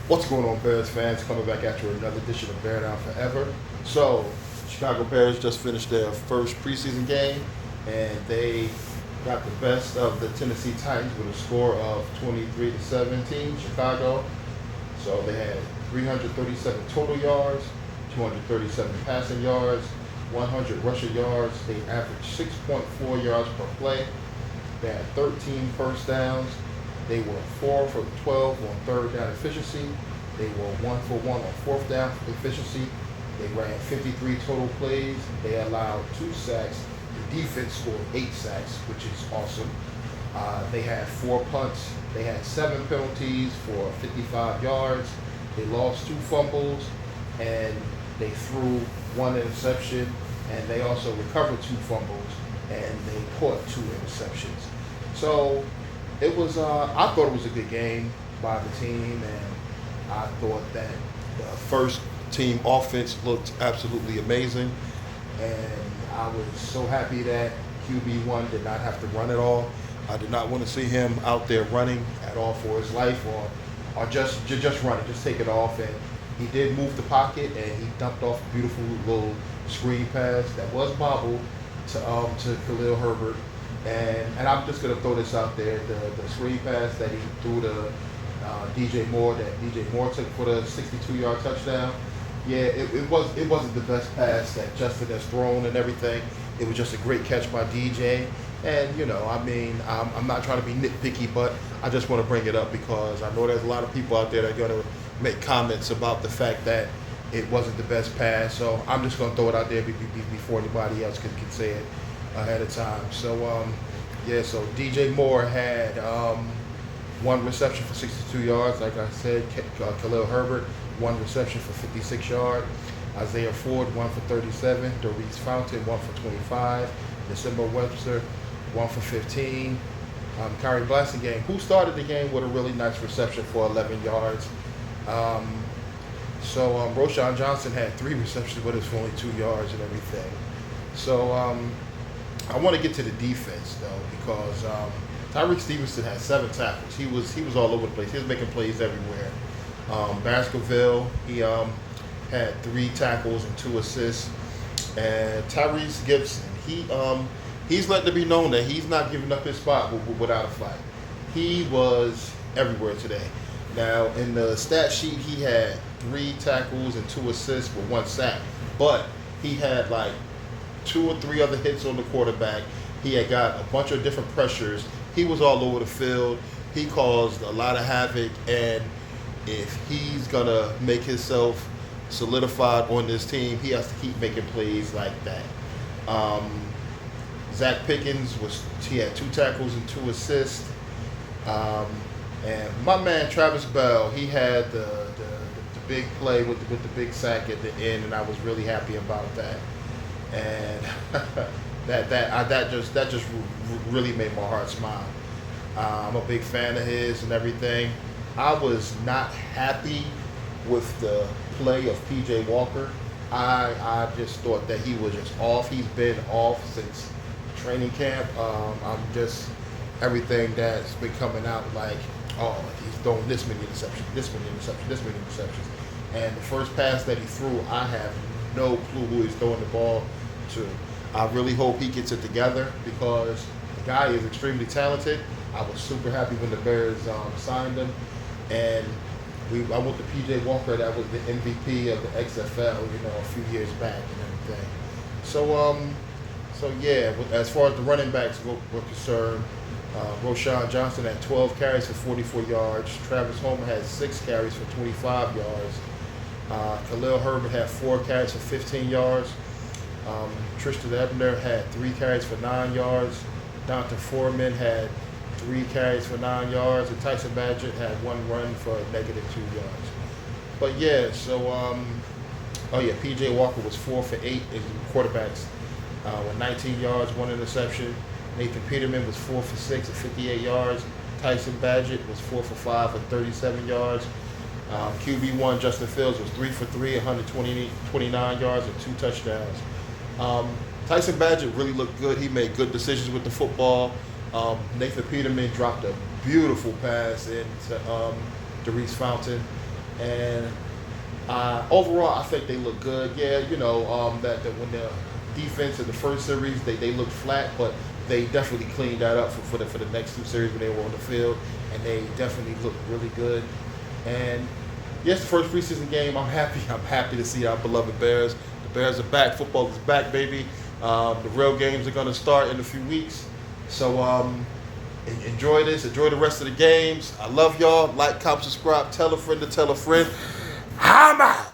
What's going on, Bears fans? Coming back at you with another edition of Bear Down Forever. So, Chicago Bears just finished their first preseason game, and they got the best of the Tennessee Titans with a score of 23-17. Chicago. So they had 337 total yards, 237 passing yards, 100 rushing yards. They averaged 6.4 yards per play. They had 13 first downs. They were 4 for 12 on third down efficiency. They were 1 for 1 on fourth down efficiency. They ran 53 total plays. They allowed 2 sacks. The defense scored 8 sacks, which is awesome. They had 4 punts. They had 7 penalties for 55 yards. They lost 2 fumbles, and they threw 1 interception. And they also recovered 2 fumbles, and they caught 2 interceptions. So it was. I thought it was a good game by the team, and I thought that the first team offense looked absolutely amazing, and I was so happy that QB1 did not have to run at all. I did not want to see him out there running at all for his life, or just running, just take it off. And he did move the pocket, and he dumped off a beautiful little screen pass that was bobbled to Khalil Herbert. And I'm just gonna throw this out there: the screen pass that he threw to DJ Moore, that DJ Moore took for the 62-yard touchdown. Yeah, it wasn't the best pass that Justin has thrown and everything. It was just a great catch by DJ. And I mean, I'm not trying to be nitpicky, but I just want to bring it up because I know there's a lot of people out there that are gonna make comments about the fact that it wasn't the best pass. So I'm just gonna throw it out there before anybody else can say it ahead of time. So so DJ Moore had 1 reception for 62 yards. Like I said, Khalil Herbert 1 reception for 56 yards. Isaiah Ford 1 for 37. Doris Fountain 1 for 25. December Webster 1 for 15. Kyrie Blasingame, who started the game with a really nice reception for 11 yards. Roschon Johnson had 3 receptions, but it's for only 2 yards and everything. So I want to get to the defense though, because Tyrique Stevenson had 7 tackles. He was all over the place. He was making plays everywhere. Baskerville, he had 3 tackles and 2 assists. And Tyrese Gibson, he's letting it be known that he's not giving up his spot without a fight. He was everywhere today. Now in the stat sheet, he had 3 tackles and 2 assists with 1 sack, but he had like 2 or 3 other hits on the quarterback. He had got a bunch of different pressures. He was all over the field. He caused a lot of havoc, and if he's gonna make himself solidified on this team, he has to keep making plays like that. Zach Pickens he had 2 tackles and 2 assists. And my man Travis Bell, he had the big play with the big sack at the end, and I was really happy about that. And that just really made my heart smile. I'm a big fan of his and everything. I was not happy with the play of PJ Walker. I just thought that he was just off. He's been off since training camp. I'm just everything that's been coming out like, oh, he's throwing this many interceptions. And the first pass that he threw, I have no clue who he's throwing the ball to. I really hope he gets it together because the guy is extremely talented. I was super happy when the Bears signed him, and I went to PJ Walker, that was the MVP of the XFL, a few years back and everything. So as far as the running backs were concerned, Roschon Johnson had 12 carries for 44 yards. Travis Homer had 6 carries for 25 yards. Khalil Herbert had 4 carries for 15 yards. Tristan Ebner had 3 carries for 9 yards. Dante Foreman had 3 carries for 9 yards. And Tyson Badgett had 1 run for -2 yards. But PJ Walker was 4 for 8 as quarterbacks with 19 yards, 1 interception. Nathan Peterman was 4 for 6 at 58 yards. Tyson Badgett was 4 for 5 at 37 yards. QB1 Justin Fields was 3 for 3, 129 yards and 2 touchdowns. Tyson Badgett really looked good. He made good decisions with the football. Nathan Peterman dropped a beautiful pass into Doris Fountain. And overall, I think they look good. Yeah, that when the defense in the first series they looked flat, but they definitely cleaned that up for the next two series when they were on the field, and they definitely looked really good. And yes, the first preseason game, I'm happy. I'm happy to see our beloved Bears. The Bears are back. Football is back, baby. The real games are going to start in a few weeks. So enjoy this. Enjoy the rest of the games. I love y'all. Like, comment, subscribe. Tell a friend to tell a friend. I'm out.